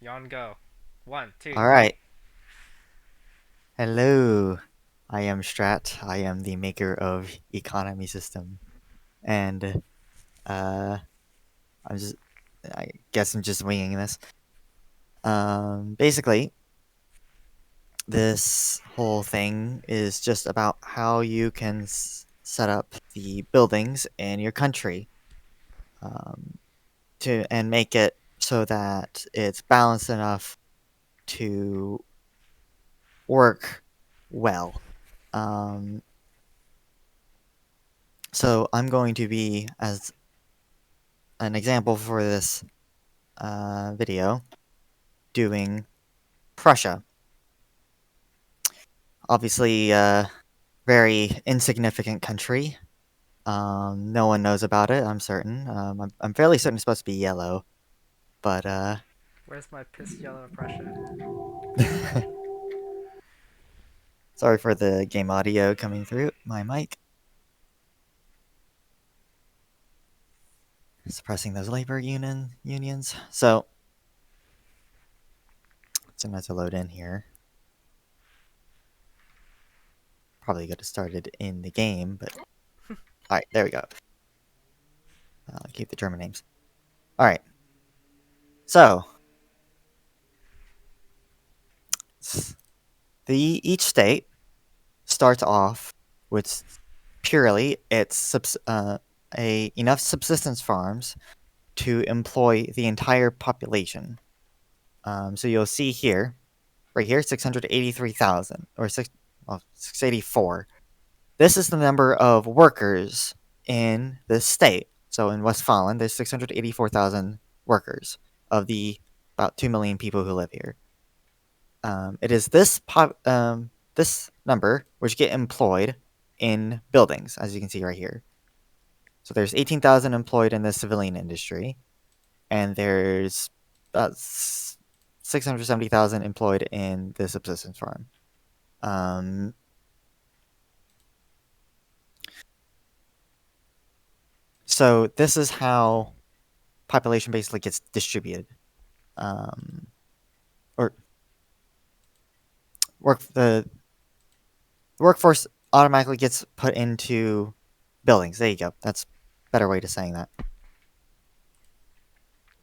Yawn go. One, two, All three. right. Hello. I am Strat. I am the maker of economy system, and uh, I'm just. I guess I'm just winging this. Basically, this whole thing is just about how you can set up the buildings in your country, um, to and make it so that it's balanced enough to work well. Um, so I'm going to be as an example for this video doing Prussia. Obviously, very insignificant country. No one knows about it, I'm certain. I'm fairly certain it's supposed to be yellow, but Where's my piss yellow Prussia? sorry for the game audio coming through my mic. Suppressing those labor unions. So, it's going to load in here. Probably could have started in the game, but all right, there we go. Keep the German names. All right, so each state starts off with purely enough subsistence farms to employ the entire population. So you'll see here, right here, 683,000 or 684. This is the number of workers in this state. So in Westfalen, there's 684,000 workers of the about 2 million people who live here. It is this number which get employed in buildings, as you can see right here. So there's 18,000 employed in the civilian industry, and there's about 670,000 employed in the subsistence farm. Um, so this is how population basically gets distributed. Um, or the workforce automatically gets put into buildings. There you go. That's a better way to saying that.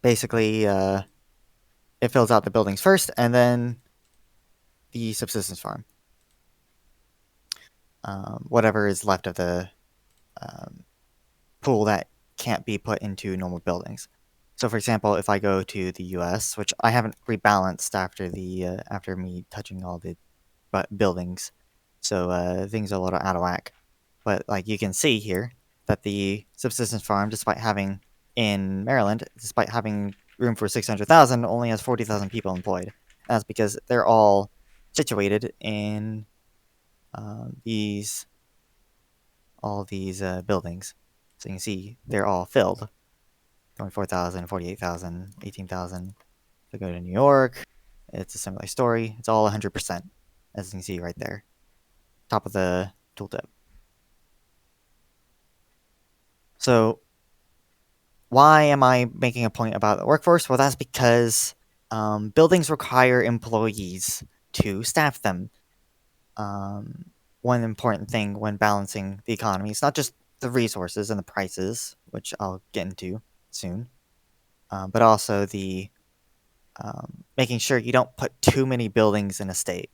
Basically, it fills out the buildings first, and then the subsistence farm. Whatever is left of the um, pool that can't be put into normal buildings. So, for example, if I go to the U.S., which I haven't rebalanced after me touching all the buildings, so things are a little out of whack. But like you can see here that the subsistence farm, despite having in Maryland, despite having room for 600,000, only has 40,000 people employed. And that's because they're all situated in these all these buildings. So you can see they're all filled. 24,000, 48,000, 18,000. If I go to New York, it's a similar story. It's all 100%, as you can see right there. Top of the tooltip. So why am I making a point about the workforce? Well, that's because buildings require employees to staff them. One important thing when balancing the economy is not just the resources and the prices, which I'll get into soon, but also the making sure you don't put too many buildings in a state,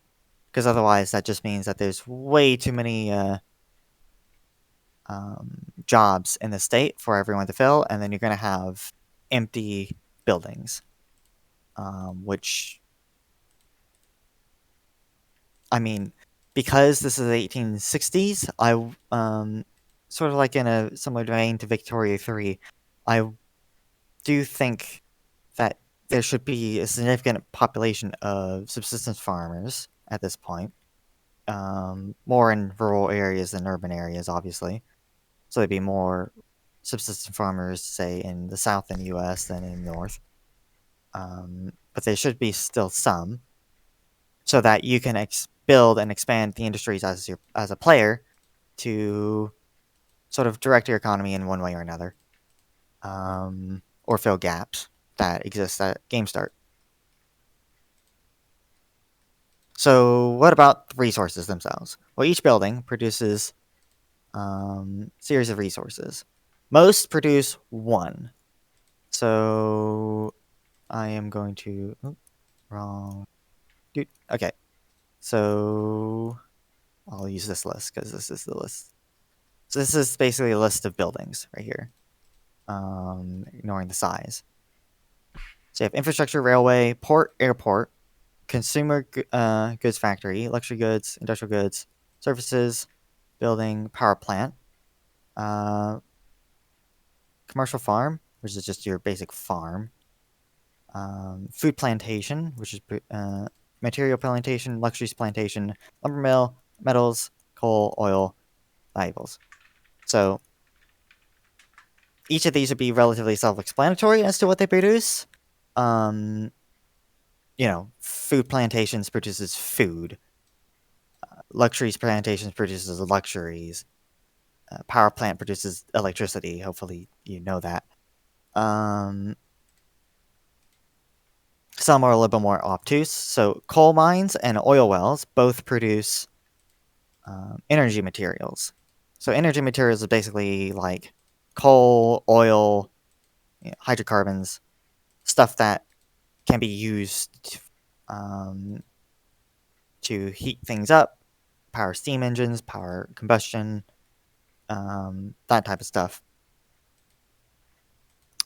because otherwise that just means that there's way too many jobs in the state for everyone to fill, and then you're going to have empty buildings, which, I mean, because this is the 1860s, sort of like in a similar vein to Victoria 3, I do think that there should be a significant population of subsistence farmers at this point, more in rural areas than urban areas, obviously. So there'd be more subsistence farmers, say, in the south in the U.S. than in the north. But there should be still some, so that you can build and expand the industries as a player to sort of direct your economy in one way or another, or fill gaps that exist at game start. So what about the resources themselves? Well, each building produces series of resources. Most produce one. So I am going to wrong. Dude. Okay. So I'll use this list because this is the list. So this is basically a list of buildings right here. Ignoring the size. So you have infrastructure, railway, port, airport, consumer goods factory, luxury goods, industrial goods, services, building, power plant, uh, commercial farm, which is just your basic farm, food plantation, which is material plantation, luxuries plantation, lumber mill, metals, coal, oil, valuables. So each of these would be relatively self-explanatory as to what they produce. Um, food plantations produces food. Luxuries plantations produces luxuries. Power plant produces electricity. Hopefully, you know that. Um, some are a little bit more obtuse. So, coal mines and oil wells both produce energy materials. So, energy materials is basically like coal, oil, hydrocarbons, stuff that can be used um, to heat things up, power steam engines, power combustion, that type of stuff.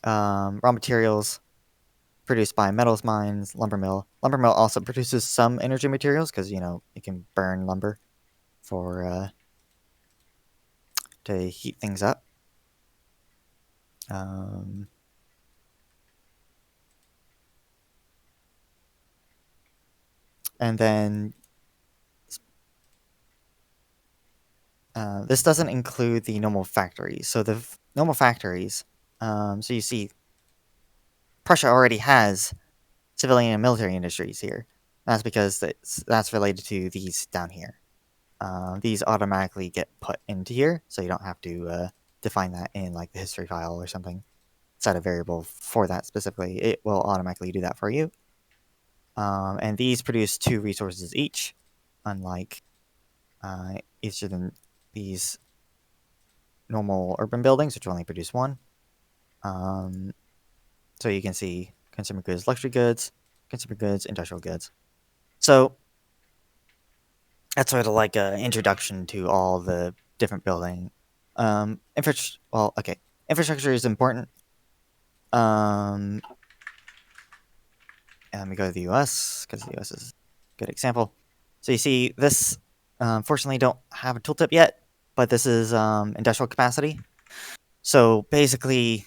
Raw materials produced by metals mines, lumber mill. Lumber mill also produces some energy materials because it can burn lumber for to heat things up. Um, and then this doesn't include the normal factories. So the normal factories. So you see, Prussia already has civilian and military industries here. That's because that's related to these down here. These automatically get put into here, so you don't have to define that in like the history file or something. Set a variable for that specifically. It will automatically do that for you. And these produce 2 resources each, unlike each of these normal urban buildings, which only produce 1. Um, so you can see consumer goods, luxury goods, consumer goods, industrial goods. So that's sort of like an introduction to all the different building. Infrastructure is important. Um, and we go to the US because the US is a good example. So you see this. Fortunately, don't have a tooltip yet, but this is industrial capacity. So basically,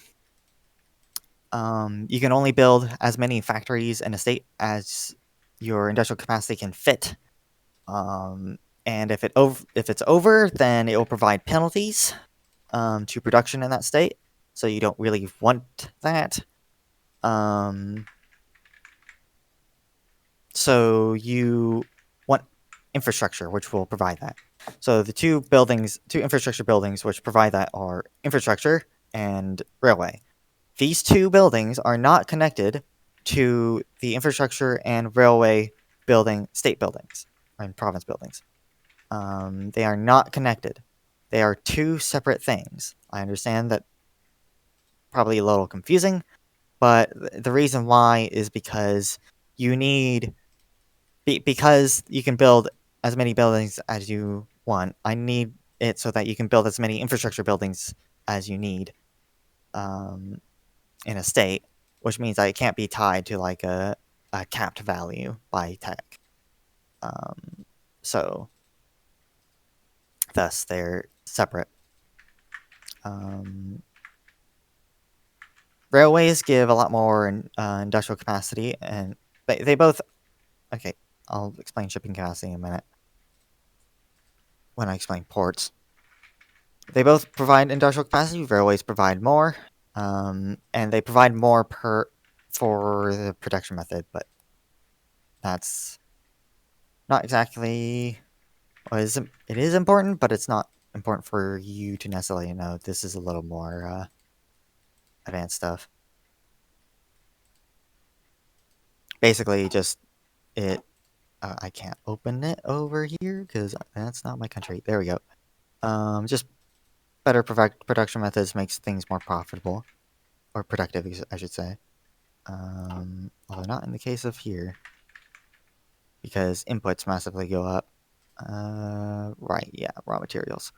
you can only build as many factories in a state as your industrial capacity can fit. And if it's over, then it will provide penalties to production in that state. So you don't really want that. Um, so you want infrastructure, which will provide that. So the two infrastructure buildings which provide that are infrastructure and railway. These 2 buildings are not connected to the infrastructure and railway state buildings and province buildings. They are not connected. They are 2 separate things. I understand that probably a little confusing, but the reason why is because you need because you can build as many buildings as you want. I need it so that you can build as many infrastructure buildings as you need um, in a state, which means that it can't be tied to like a capped value by tech. Um, so thus they're separate. Um, Railways give a lot more industrial capacity, and they both. Okay, I'll explain shipping capacity in a minute when I explain ports. They both provide industrial capacity. Railways provide more, and they provide more for the production method, but that's not exactly. Well, it is important, but it's not important for you to necessarily know. This is a little more advanced stuff. Basically, just it. I can't open it over here because that's not my country. There we go. Just better production methods makes things more profitable or productive, I should say. Although not in the case of here because inputs massively go up. Right, yeah, raw materials.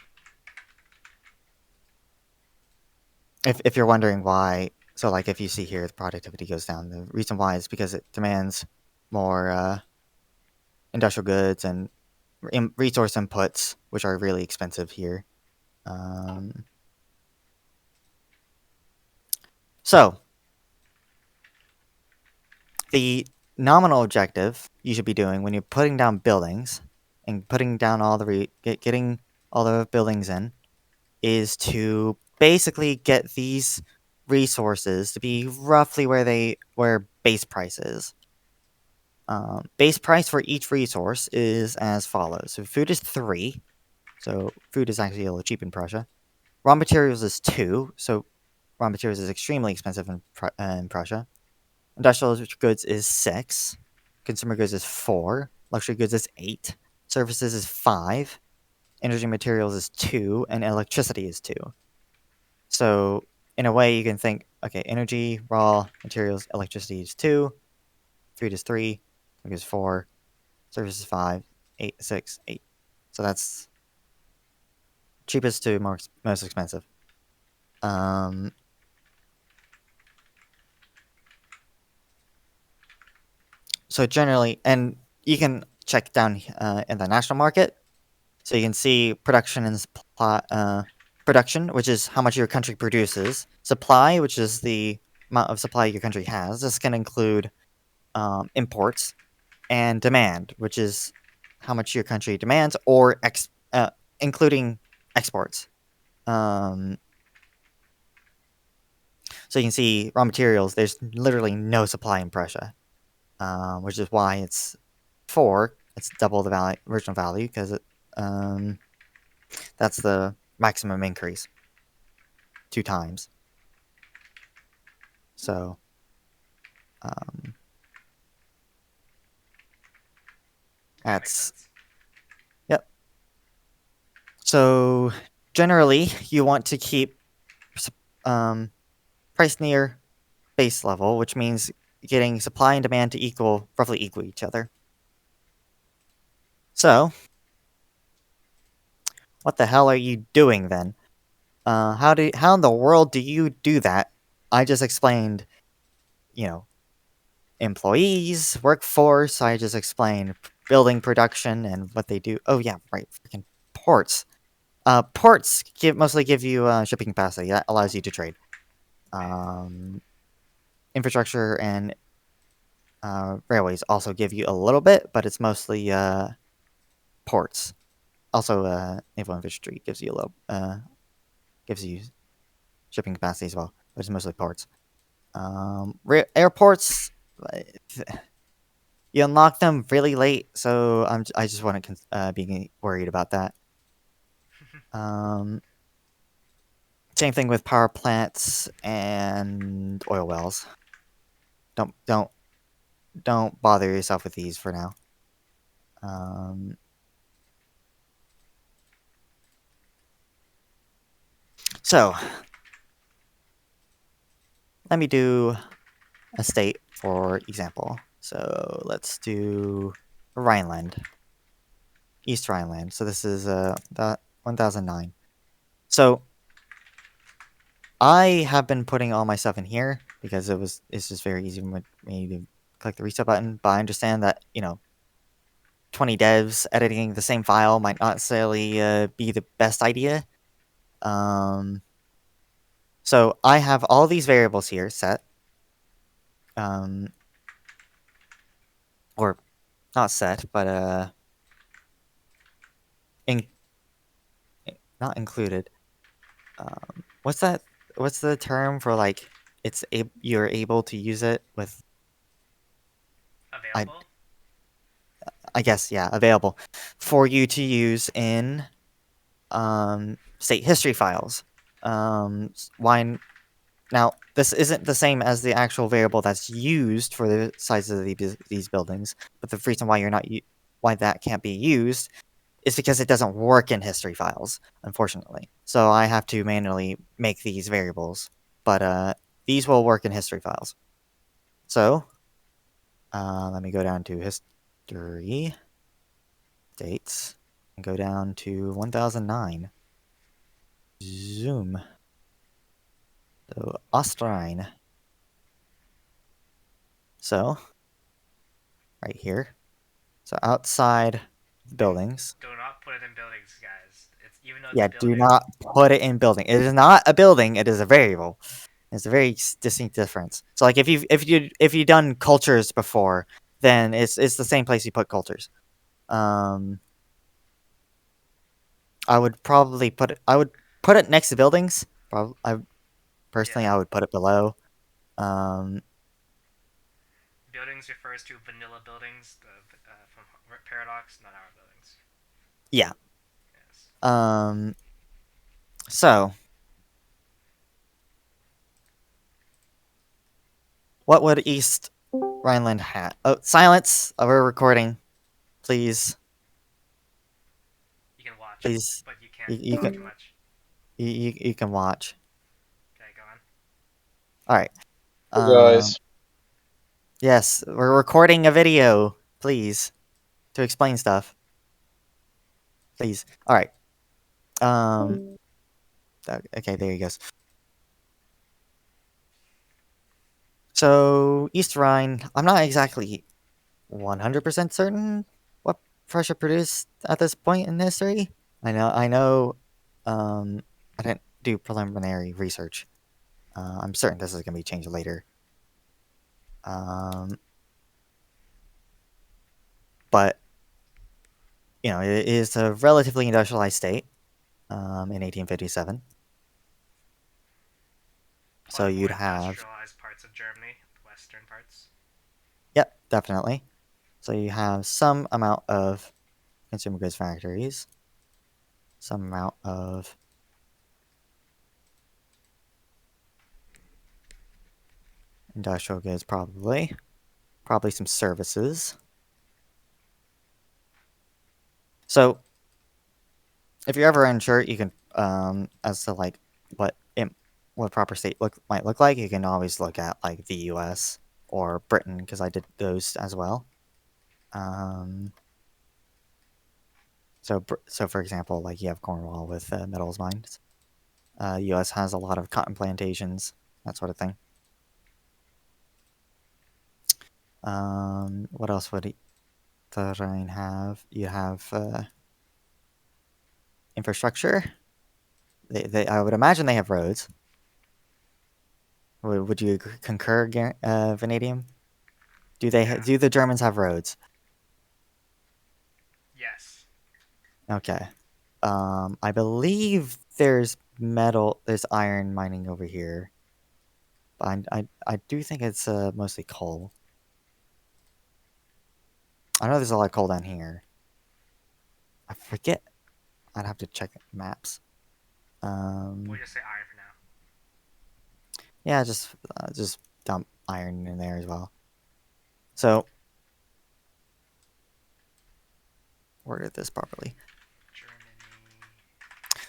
If you're wondering why, so like if you see here the productivity goes down, the reason why is because it demands more industrial goods and resource inputs, which are really expensive here. Um, so the nominal objective you should be doing when you're putting down buildings and putting down all the getting all the buildings in is to basically get these resources to be roughly where base price is. Base price for each resource is as follows. So food is 3. So food is actually a little cheap in Prussia. Raw materials is 2. So raw materials is extremely expensive in Prussia. Industrial goods is 6. Consumer goods is 4. Luxury goods is 8. Services is 5. Energy materials is 2. And electricity is 2. So in a way, you can think, okay, energy, raw materials, electricity is 2. Food is 3. Is 4. Service is 5. 8, 6, 8. So that's cheapest to most expensive. So generally, and you can check down in the national market, so you can see production and supply. Production, which is how much your country produces. Supply, which is the amount of supply your country has. This can include imports, and demand, which is how much your country demands, or including exports. So you can see raw materials. There's literally no supply in Prussia, which is why it's 4. It's double the original value because that's the maximum increase 2 times. So That makes that's sense. yep. So generally, you want to keep price near base level, which means getting supply and demand to roughly equal each other. So, what the hell are you doing then? How in the world do you do that? I just explained, you know, employees, workforce. I just explained building production and what they do. Oh yeah, right, freaking ports. Ports mostly give you shipping capacity that allows you to trade. Okay. Infrastructure and railways also give you a little bit, but it's mostly ports. Also, naval infantry gives you gives you shipping capacity as well, but it's mostly ports. Airports, you unlock them really late, so I just want to be worried about that. Um, Same thing with power plants and oil wells. Don't don't don't bother yourself with these for now. Um, so let me do a state for example. So let's do Rhineland, East Rhineland. So this is that 1009. So I have been putting all my stuff in here because it's just very easy for me to click the reset button. But I understand that 20 devs editing the same file might not necessarily be the best idea. So I have all these variables here set, or not set, but in, not included. What's that? What's the term for like you're able to use it with? I Available? I guess yeah, available for you to use in state history files. Why now? This isn't the same as the actual variable that's used for the size of these buildings, but the reason why you're not why that can't be used is because it doesn't work in history files, unfortunately. So I have to manually make these variables, but these will work in history files. So let me go down to history dates and go down to 1009. Zoom. So Austrine. So right here. So outside the buildings. Do not put it in buildings, guys. It's even though it's Yeah, a do building. not put it in building. It is not a building. It is a variable. It's a very distinct difference. So like if you've done cultures before, then it's the same place you put cultures. I would probably put it. I would put it next to buildings. Probably. Personally, Yeah. I would put it below. Um, Buildings refers to vanilla buildings from Paradox, not our buildings. yeah. Yes. So what would East Rhineland have? Oh, silence! We're recording. Please, You can watch, please. but you can't You talk too can much. you can watch. Okay, go on. All right. Hey guys, Yes, we're recording a video. Please, to explain stuff. Please. All right. Um. Okay, there he goes. So East Rhine, I'm not exactly 100% certain what Prussia produced at this point in history. I know. I didn't do preliminary research. I'm certain this is gonna be changed later. Um, but it is a relatively industrialized state. In 1857. One So of the more you'd have, industrialized parts of Germany, the western parts. yep, definitely. So you have some amount of consumer goods factories, some amount of industrial goods, probably some services. So if you're ever unsure, you can as to like what it what proper state might look like, you can always look at like the U.S. or Britain because I did those as well. Um, so for example, like you have Cornwall with metals mines. U.S. has a lot of cotton plantations, that sort of thing. What else would the Rhine have? You have infrastructure. I would imagine they have roads. Would you concur, Vanadium? Yeah. Do the Germans have roads? Yes. Okay. I believe there's iron mining over here. But I do think it's mostly coal. I know there's a lot of coal down here. I forget. I'd have to check maps. We'll just say iron for now. Yeah, just dump iron in there as well. So worded this properly. Germany.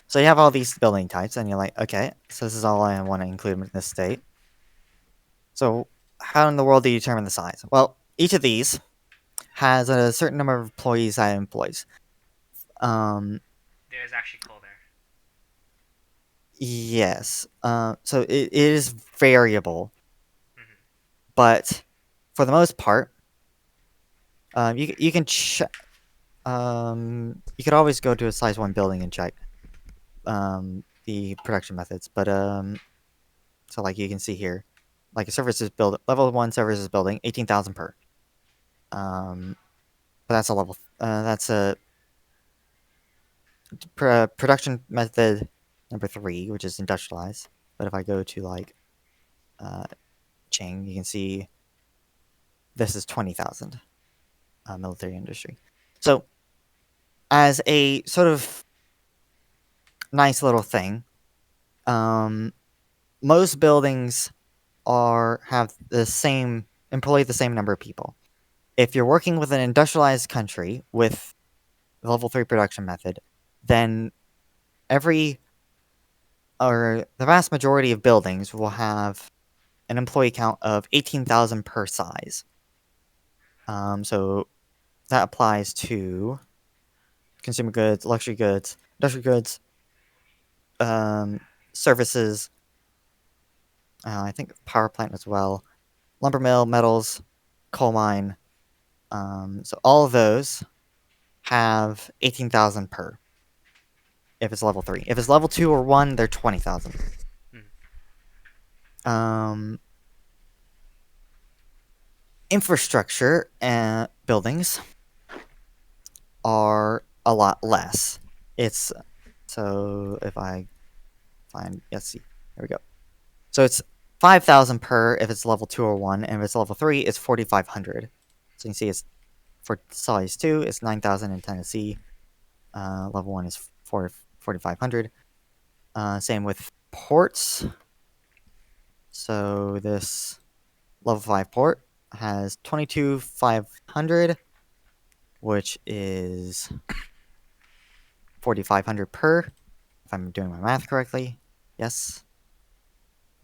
So you have all these building types, and you're like, okay, so this is all I want to include in this state. So how in the world do you determine the size? Well, each of these has a certain number of employees that it employs. There's actually coal there. Yes. So it is variable, Mm-hmm. but for the most part, you can you could always go to a size 1 building and check the production methods. But so like you can see here, like a services build level 1 services building 18,000 per. But that's a level. That's a production method number 3, which is industrialized. But if I go to like Ching, you can see this is 20,000 military industry. So as a sort of nice little thing, most buildings have the same employ the same number of people. if you're working with an industrialized country with the level 3 production method, then the vast majority of buildings will have an employee count of 18,000 per size. So that applies to consumer goods, luxury goods, industrial goods, services, I think power plant as well, lumber mill, metals, coal mine. So all of those have 18,000 per if it's level 3. If it's level 2 or 1, they're 20,000. Infrastructure and buildings are a lot less. So if I find, let's see, here we go. So it's 5,000 per if it's level 2 or 1, and if it's level 3, it's 4,500. So you can see it's for size 2, it's 9,000 in Tennessee. Level 1 is 4,500. Same with ports. So this level 5 port has 22,500, which is 4,500 per, if I'm doing my math correctly. Yes.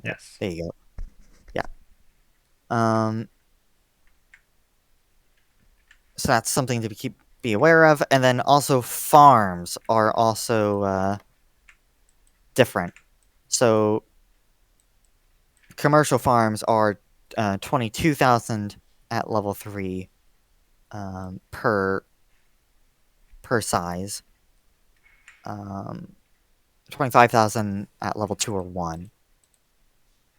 Yep, Yes. there you go. Yeah. So that's something to be aware of, and then also farms are also different. So commercial farms are 22,000 at level 3 per size. 25,000 at level 2 or 1.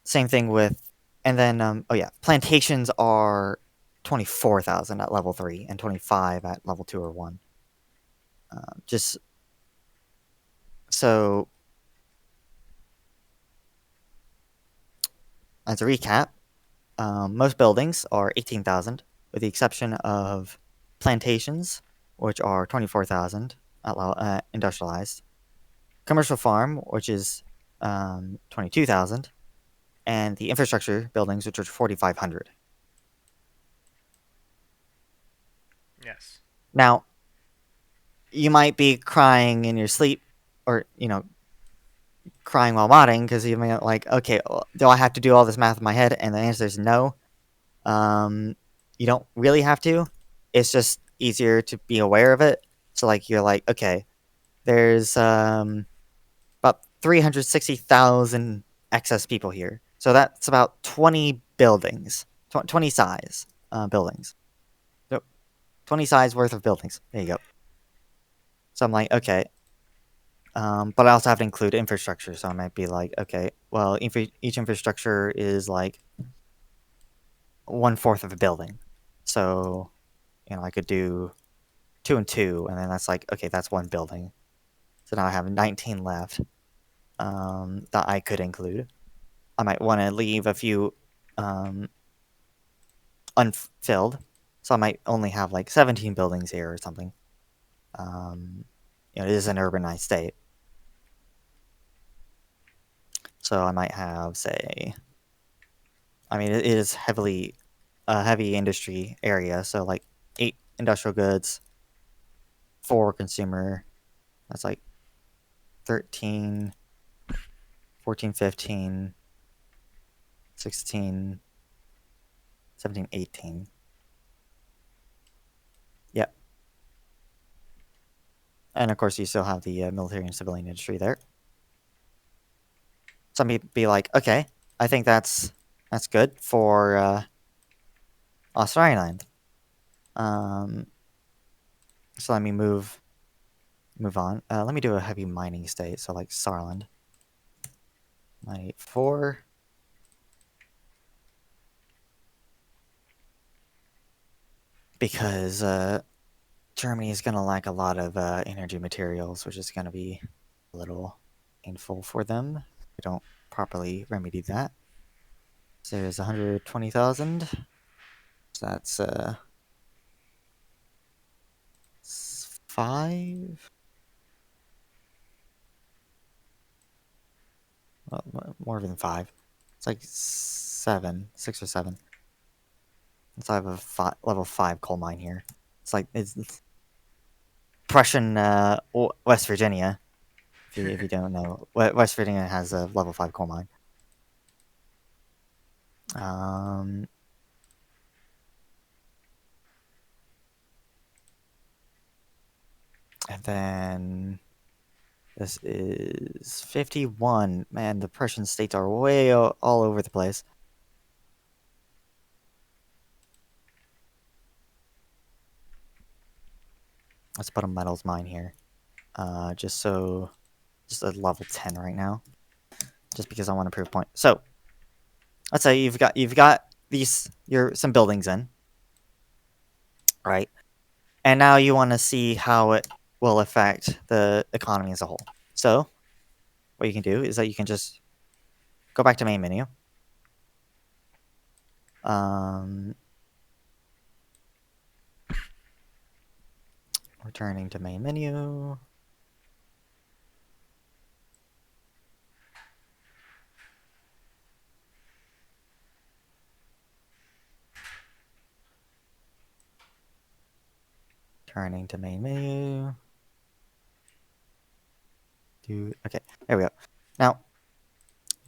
Same thing with, and then plantations are 24,000 at level 3 and 25 at level 2 or 1. Just so as a recap, most buildings are 18,000, with the exception of plantations, which are 24,000 at industrialized. Commercial farm, which is 22,000, and the infrastructure buildings, which are 4,500. Yes. Now, you might be crying in your sleep, or crying while modding, because you may like, okay, do I have to do all this math in my head? And the answer is no. You don't really have to. It's just easier to be aware of it. So like you're like, okay, there's about 360,000 excess people here. So that's about 20 buildings, 20 size buildings. So 20 size worth of buildings. There you go. So I'm like, okay. But I also have to include infrastructure. So I might be like, okay, well, each infrastructure is like 1/4 of a building. So, I could do 2 and 2, and then that's like, okay, that's one building. So now I have 19 left that I could include. I might want to leave a few unfilled, so I might only have like 17 buildings here or something. It is an urbanized state. So I might have, say, it is a heavy industry area, so like 8 industrial goods, 4 consumer. That's like 13, 14, 15, 16, 17, 18. Yep. And of course, you still have the military and civilian industry there. Some people be like, okay, I think that's good for Australian Island. So let me move on. Let me do a heavy mining state, so like Saarland. 984. Because Germany is going to lack a lot of energy materials, which is going to be a little painful for them. We don't properly remedy that. So there's 120,000. So that's 5. Well, more than 5. It's like 7, 6 or 7. So I have a level 5 coal mine here. It's like it's Prussian West Virginia. If you don't know, West Virginia has a level 5 coal mine. And then this is 51. Man, the Prussian states are way all over the place. Let's put a metals mine here. Just a level 10 right now. Just because I want to prove a point. So let's say you've got some buildings in. Right? And now you want to see how it will affect the economy as a whole. So what you can do is that you can just go back to main menu. Returning to main menu. Turning to main menu. Okay, there we go. Now,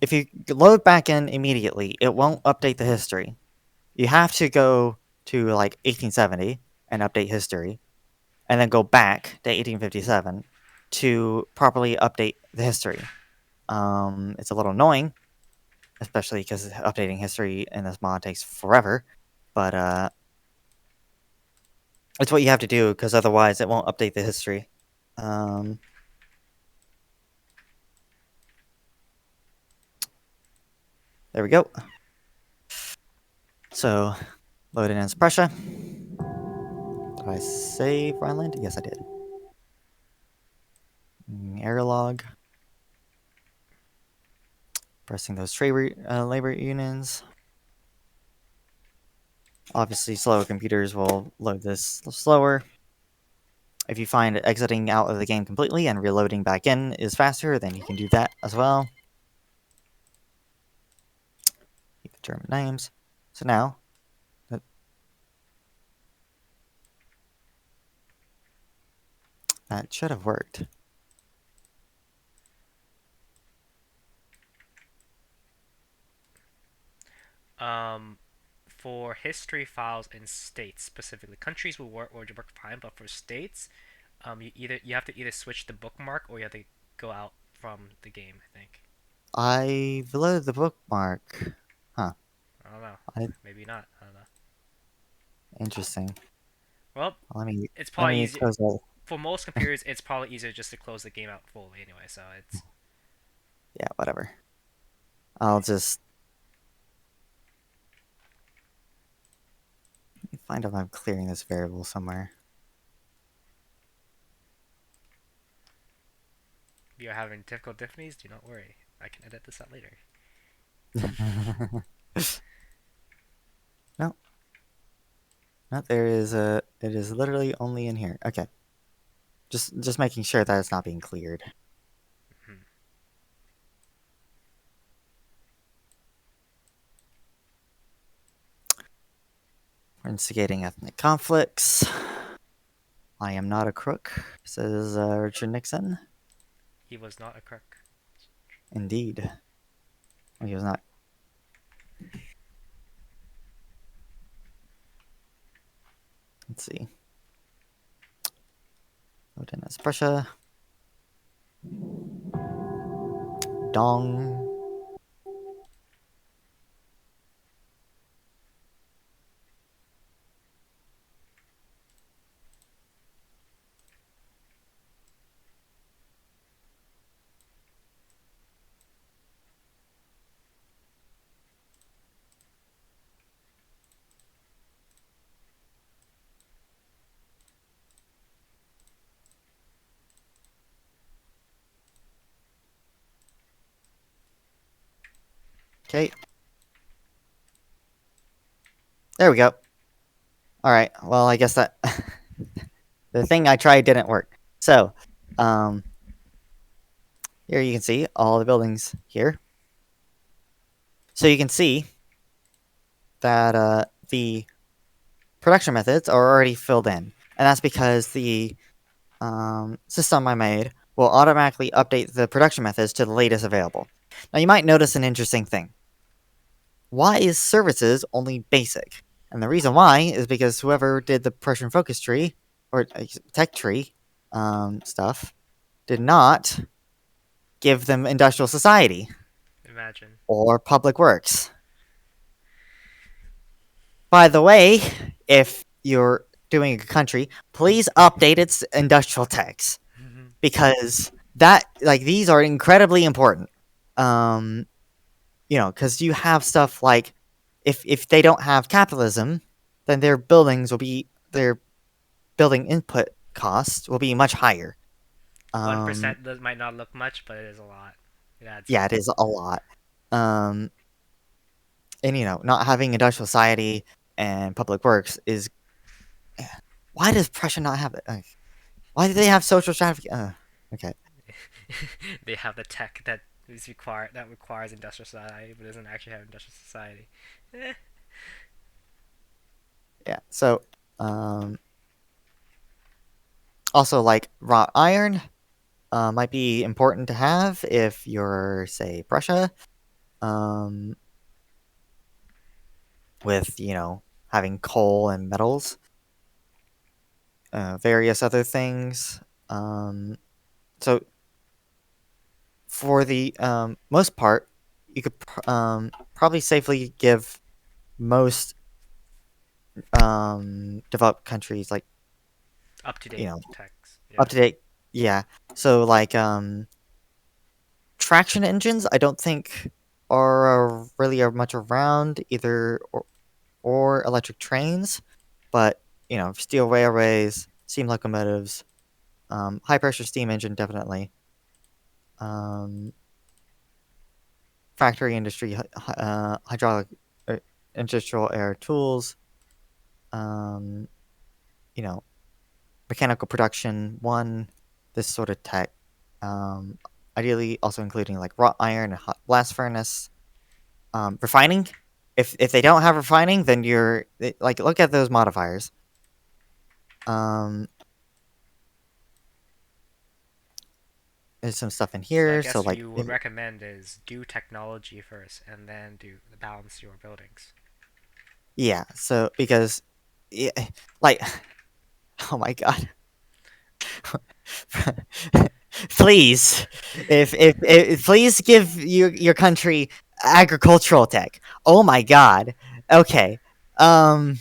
if you load back in immediately, it won't update the history. You have to go to like 1870 and update history, and then go back to 1857 to properly update the history. It's a little annoying, especially because updating history in this mod takes forever, but it's what you have to do because otherwise it won't update the history. There we go. So, loading in Prussia. Did I save Rhineland? Yes, I did. Error log. Pressing those trade labor unions. Obviously, slower computers will load this slower. If you find exiting out of the game completely and reloading back in is faster, then you can do that as well. Keep the German names. So now, that should have worked. For history files in states specifically, countries will work fine, but for states, you have to either switch the bookmark or you have to go out from the game. I think. I loaded the bookmark. Huh. I don't know. Maybe not. I don't know. Interesting. Well, Let me it's probably easy close that. for most computers. It's probably easier just to close the game out fully anyway. So it's Yeah, whatever. I'll just find if I'm clearing this variable somewhere. if you're having difficulties, do not worry. I can edit this out later. No. No, there is a. It is literally only in here. Okay. Just making sure that it's not being cleared. Hmm. We're instigating ethnic conflicts. I am not a crook, says Richard Nixon. He was not a crook. Indeed. Well, he was not. Let's see. Load in as Prussia. Dong. Okay. There we go. Alright, well, I guess that... the thing I tried didn't work. So, here you can see all the buildings here. So you can see that the production methods are already filled in, and that's because the system I made will automatically update the production methods to the latest available. Now, you might notice an interesting thing. Why is services only basic? And the reason why is because whoever did the Prussian focus tree or tech tree stuff did not give them industrial society Imagine. or public works. By the way, if you're doing a country, please update its industrial techs because these are incredibly important. Because you have stuff like if they don't have capitalism, then their building input costs will be much higher. 1% might not look much, but it is a lot. It adds Yeah, up. it is a lot. Um, and not having industrial society and public works is why does Prussia not have it? Why do they have social stratification? Okay, They have the tech that requires industrial society, but doesn't actually have industrial society. Eh. yeah. So, also like wrought iron, might be important to have if you're, say, Prussia, with having coal and metals, various other things. So for the most part, you could probably safely give most developed countries like Up to you date know techs. up Yeah. to date. Yeah. So like traction engines, I don't think really are much around either, or electric trains, but steel railways, steam locomotives, high pressure steam engine definitely. Um, Factory industry, hydraulic, industrial air tools, um, you know, mechanical production, this sort of tech. Um, Ideally, also including like wrought iron and hot blast furnace. Refining. If they don't have refining, then like look at those modifiers. Um, there's some stuff in So I here. So guess what like you would recommend is do technology first, and then do balance your buildings. yeah. So because yeah, like oh my god. Please, if please give your country agricultural tech. Oh my god. Okay. Um.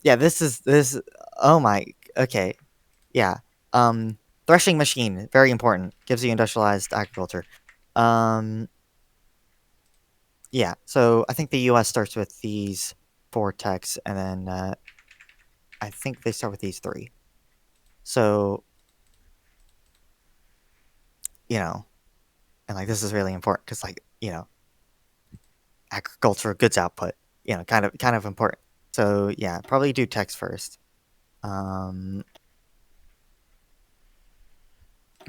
Yeah. This. Oh my. Okay. Yeah. Threshing machine, very important. Gives you industrialized agriculture. Um. Yeah. So I think the U.S. starts with these 4 techs, and then I think they start with these 3. So you know, and like this is really important because like agricultural goods output, kind of important. So yeah, probably do text first. Um,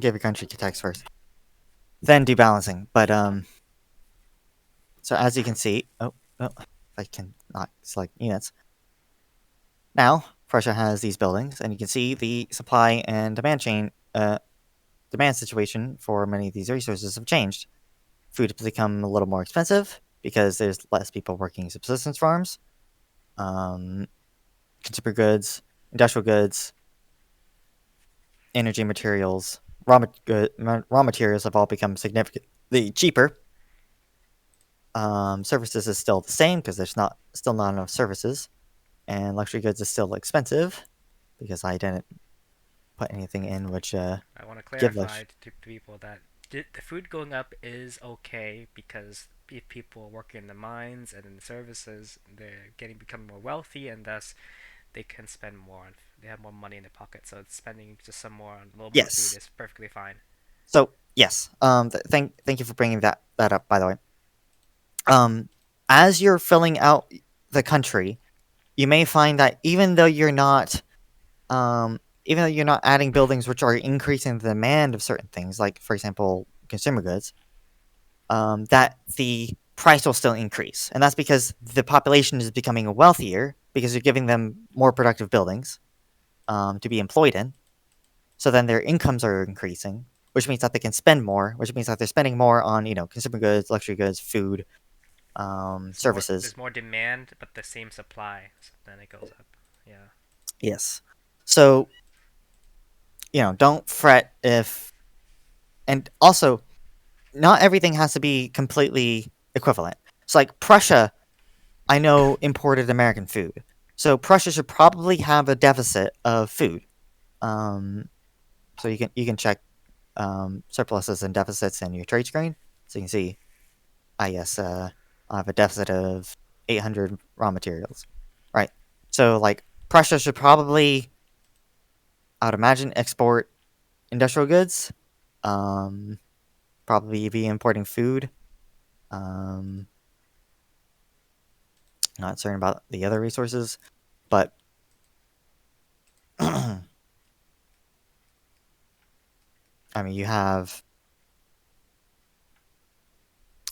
give your country text first, then do balancing. But so as you can see, if I can not select units. Now Prussia has these buildings, and you can see the supply and demand situation for many of these resources have changed. Food has become a little more expensive because there's less people working subsistence farms. Um, Consumer goods, industrial goods, energy materials, raw materials have all become significantly cheaper. Services is still the same because there's still not enough services, and luxury goods is still expensive because I didn't put anything in which I want to give clarify to people that the food going up is okay because if people are working in the mines and in the services, they're becoming more wealthy, and thus they can spend more on. They have more money in their pocket, so spending just some more on a little more food yes. is perfectly fine. So yes, thank you for bringing that up. By the way, as you're filling out the country, you may find that even though you're not adding buildings which are increasing the demand of certain things, like for example consumer goods, that the price will still increase, and that's because the population is becoming wealthier, because you're giving them more productive buildings to be employed in. So then their incomes are increasing, which means that they can spend more, which means that they're spending more on consumer goods, luxury goods, food, services. There's more demand, but the same supply, so then it goes up. Yeah. Yes. So don't fret if, and also not everything has to be completely equivalent. So like Prussia, I know imported American food, so Prussia should probably have a deficit of food. So you can check surpluses and deficits in your trade screen, so you can see. Yes, I have a deficit of 800 raw materials, right? So like Prussia should probably, I would imagine, export industrial goods, um, probably be importing food. Um, Not certain about the other resources, but I mean, you have.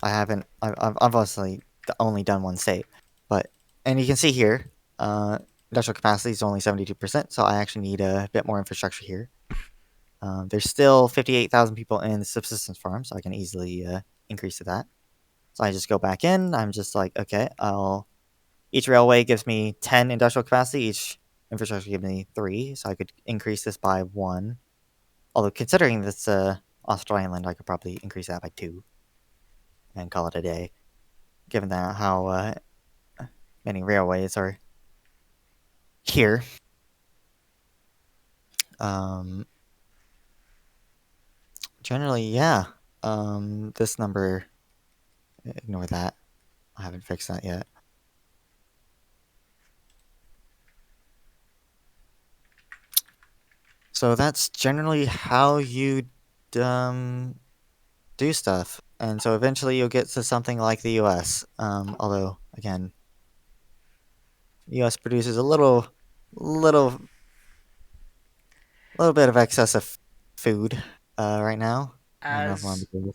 I haven't. I've obviously only done one state, but and you can see here, industrial capacity is only 72%. So I actually need a bit more infrastructure here. There's still 58,000 people in the subsistence farm, so I can easily increase to that. So I just go back in. I'm just like, okay, each railway gives me 10 industrial capacity. Each infrastructure gives me 3, so I could increase this by 1. Although considering this Australian land, I could probably increase that by 2 and call it a day. Given that how many railways are here. Um, Generally, yeah. This number, ignore that. I haven't fixed that yet. So that's generally how you do stuff. And so eventually you'll get to something like the US. Although, again, the US produces a little bit of excess of food right now. I don't know if I'm on As the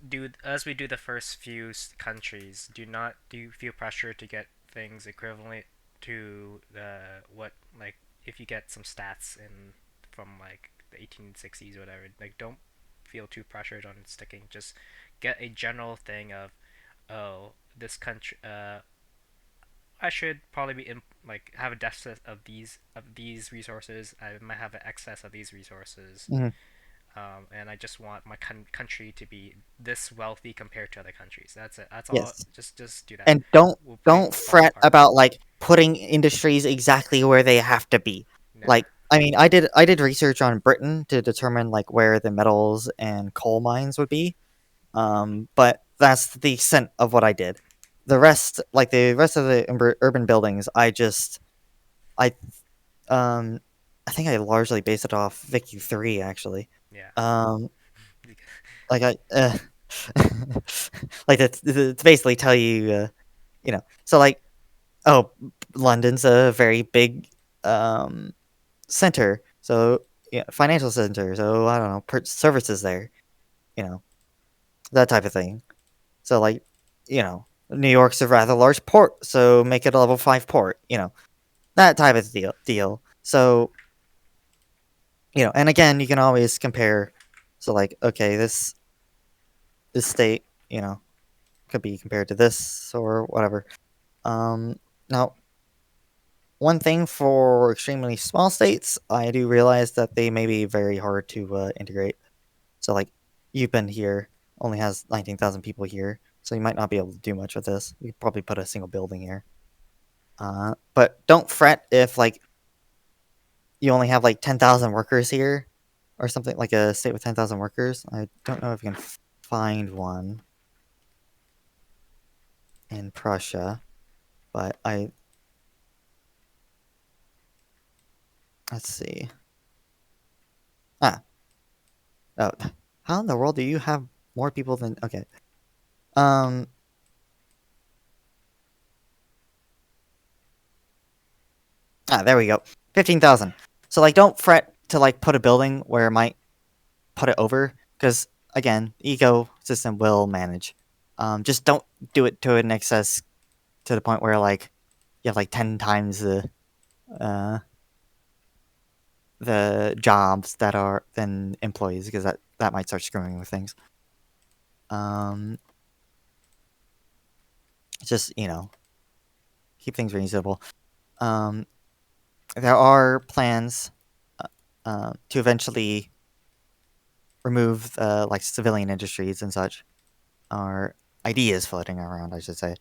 do as we do the first few countries, do you feel pressure to get things equivalent to the what like if you get some stats in from like the 1860s or whatever, like don't feel too pressured on sticking. Just get a general thing of, oh, this country I should probably be in, like have a deficit of these resources. I might have an excess of these resources, Mhm. and I just want my country to be this wealthy compared to other countries. That's it. That's all. Yes. Just do that. And don't We'll play don't fret ballpark. about like putting industries exactly where they have to be. Nah. Like I mean, I did research on Britain to determine like where the metals and coal mines would be. But that's the extent of what I did. The rest of the urban buildings, I um I think I largely based it off Vicky 3 actually. Yeah. Um like I like it's basically tell you so like, oh, London's a very big um center. So yeah, financial center. So I don't know, services there, you know, that type of thing. So like, New York's a rather large port, so make it a level 5 port, that type of deal. So, and again, you can always compare. So like, okay, this state, could be compared to this or whatever. Now, one thing for extremely small states, I do realize that they may be very hard to integrate. So like, you've been here only has 19,000 people here, so you might not be able to do much with this. You could probably put a single building here. But don't fret if like you only have like 10,000 workers here, or something like a state with 10,000 workers. I don't know if you can find one in Prussia, but let's see. Ah, oh, how in the world do you have more people than? Okay. Um. There we go. 15,000. So like, don't fret to like put a building where it might put it over, because again, ecosystem will manage. Just don't do it to an excess to the point where like you have like 10 times the jobs that are than employees, because that might start screwing with things. Just keep things reasonable. There are plans to eventually remove like civilian industries and such, or ideas floating around, I should say.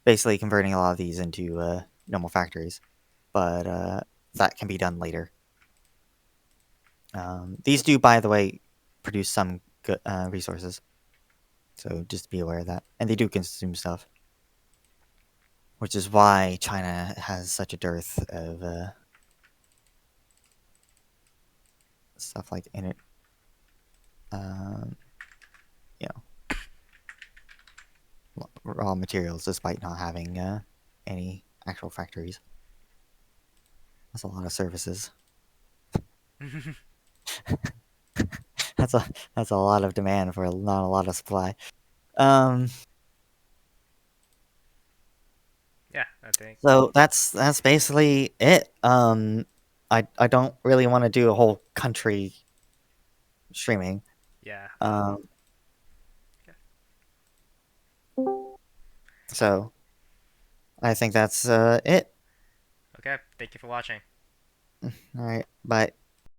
Basically, converting a lot of these into normal factories, but that can be done later. These do, by the way, produce some good resources, so just be aware of that. And they do consume stuff, which is why China has such a dearth of stuff like um, you know, raw materials, despite not having any actual factories. That's a lot of services. that's a that's a lot of demand for not a lot of supply. Um, Yeah, I think. so that's basically it. I don't really want to do a whole country streaming. Yeah. Um, Yeah. so I think that's it. Okay. Thank you for watching. All right, bye.